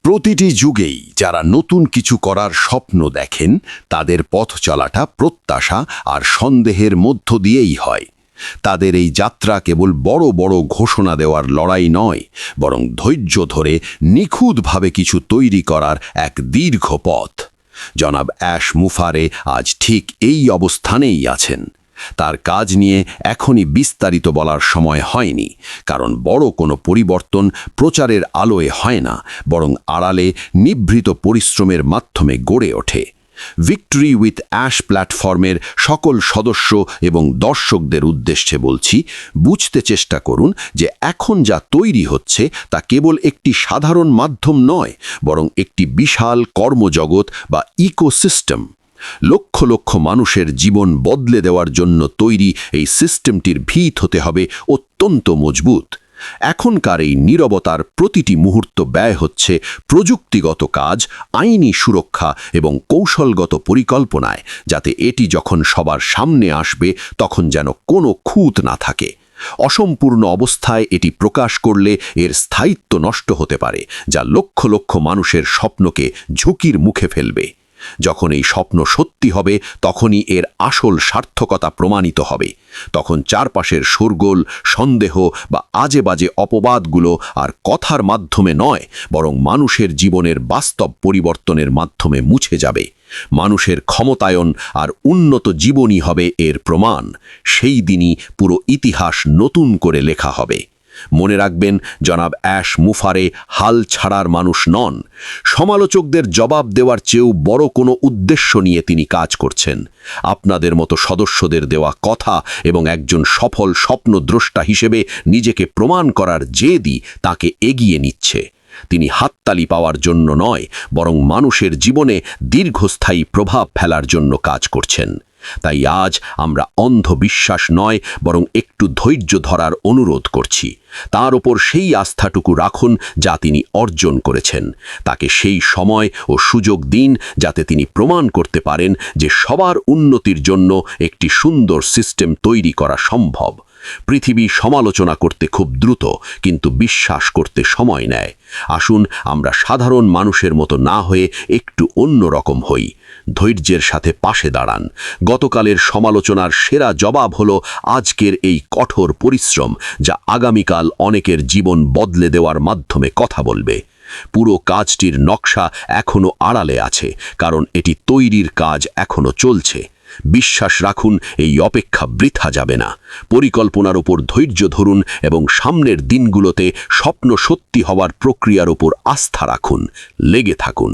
প্রতিটি যুগেই যারা নতুন কিছু করার স্বপ্ন দেখেন তাদের পথ চলাটা প্রত্যাশা আর সন্দেহের মধ্য দিয়েই হয়। তাদের এই যাত্রা কেবল বড় বড় ঘোষণা দেওয়ার লড়াই নয়, বরং ধৈর্য ধরে নিখুঁতভাবে কিছু তৈরি করার এক দীর্ঘ পথ। জনাব অ্যাশ মুফারে আজ ঠিক এই অবস্থানেই আছেন। তার কাজ নিয়ে এখনই বিস্তারিত বলার সময় হয়নি, কারণ বড় কোনো পরিবর্তন প্রচারের আলোয় হয় না, বরং আড়ালে নিভৃত পরিশ্রমের মাধ্যমে গড়ে ওঠে। ভিক্টরি উইথ অ্যাশ প্ল্যাটফর্মের সকল সদস্য এবং দর্শকদের উদ্দেশ্যে বলছি, বুঝতে চেষ্টা করুন যে এখন যা তৈরি হচ্ছে তা কেবল একটি সাধারণ মাধ্যম নয়, বরং একটি বিশাল কর্মজগৎ বা ইকোসিস্টেম। লক্ষ লক্ষ মানুষের জীবন বদলে দেওয়ার জন্য তৈরি এই সিস্টেমটির ভিত হতে হবে অত্যন্ত মজবুত। এখনকার এই নীরবতার প্রতিটি মুহূর্ত ব্যয় হচ্ছে প্রযুক্তিগত কাজ, আইনি সুরক্ষা এবং কৌশলগত পরিকল্পনায়, যাতে এটি যখন সবার সামনে আসবে তখন যেন কোনো খুঁত না থাকে। অসম্পূর্ণ অবস্থায় এটি প্রকাশ করলে এর স্থায়িত্ব নষ্ট হতে পারে, যা লক্ষ লক্ষ মানুষের স্বপ্নকে ঝুঁকির মুখে ফেলবে। যখন এই স্বপ্ন সত্যি হবে তখনই এর আসল সার্থকতা প্রমাণিত হবে। তখন চারপাশের শোরগোল, সন্দেহ বা আজে বাজে অপবাদগুলো আর কথার মাধ্যমে নয়, বরং মানুষের জীবনের বাস্তব পরিবর্তনের মাধ্যমে মুছে যাবে। মানুষের ক্ষমতায়ন আর উন্নত জীবনই হবে এর প্রমাণ। সেই দিনই পুরো ইতিহাস নতুন করে লেখা হবে। মনে রাখবেন, জনাব অ্যাশ মুফারে হাল ছাড়ার মানুষ নন। সমালোচকদের জবাব দেওয়ার চেয়েও বড় কোনো উদ্দেশ্য নিয়ে তিনি কাজ করছেন। আপনাদের মতো সদস্যদের দেওয়া কথা এবং একজন সফল স্বপ্নদ্রষ্টা হিসেবে নিজেকে প্রমাণ করার জেদই তাকে এগিয়ে নিচ্ছে। তিনি হাততালি পাওয়ার জন্য নয়, বরং মানুষের জীবনে দীর্ঘস্থায়ী প্রভাব ফেলার জন্য কাজ করছেন। তাই আজ আমরা অন্ধ বিশ্বাস নয়, বরং একটু ধৈর্য ধরার অনুরোধ করছি। তার ওপর সেই আস্থাটুকু রাখুন যা তিনি অর্জন করেছেন। তাকে সেই সময় ও সুযোগ দিন যাতে তিনি প্রমাণ করতে পারেন যে সবার উন্নতির জন্য একটি সুন্দর সিস্টেম তৈরি করা সম্ভব। পৃথিবী সমালোচনা করতে খুব দ্রুত, কিন্তু বিশ্বাস করতে সময় নেয়। আসুন আমরা সাধারণ মানুষের মতো না হয়ে একটু অন্যরকম হই। ধৈর্যের সাথে পাশে দাঁড়ান। গতকালের সমালোচনার সেরা জবাব হলো আজকের এই কঠোর পরিশ্রম, যা আগামীকাল অনেকের জীবন বদলে দেওয়ার মাধ্যমে কথা বলবে। পুরো কাজটির নকশা এখনো আড়ালে আছে, কারণ এটি তৈরির কাজ এখনো চলছে। বিশ্বাস রাখুন, এই অপেক্ষা বৃথা যাবে না। পরিকল্পনার উপর ধৈর্য ধরুন এবং সামনের দিনগুলোতে স্বপ্ন সত্যি হওয়ার প্রক্রিয়ার উপর আস্থা রাখুন। লেগে থাকুন।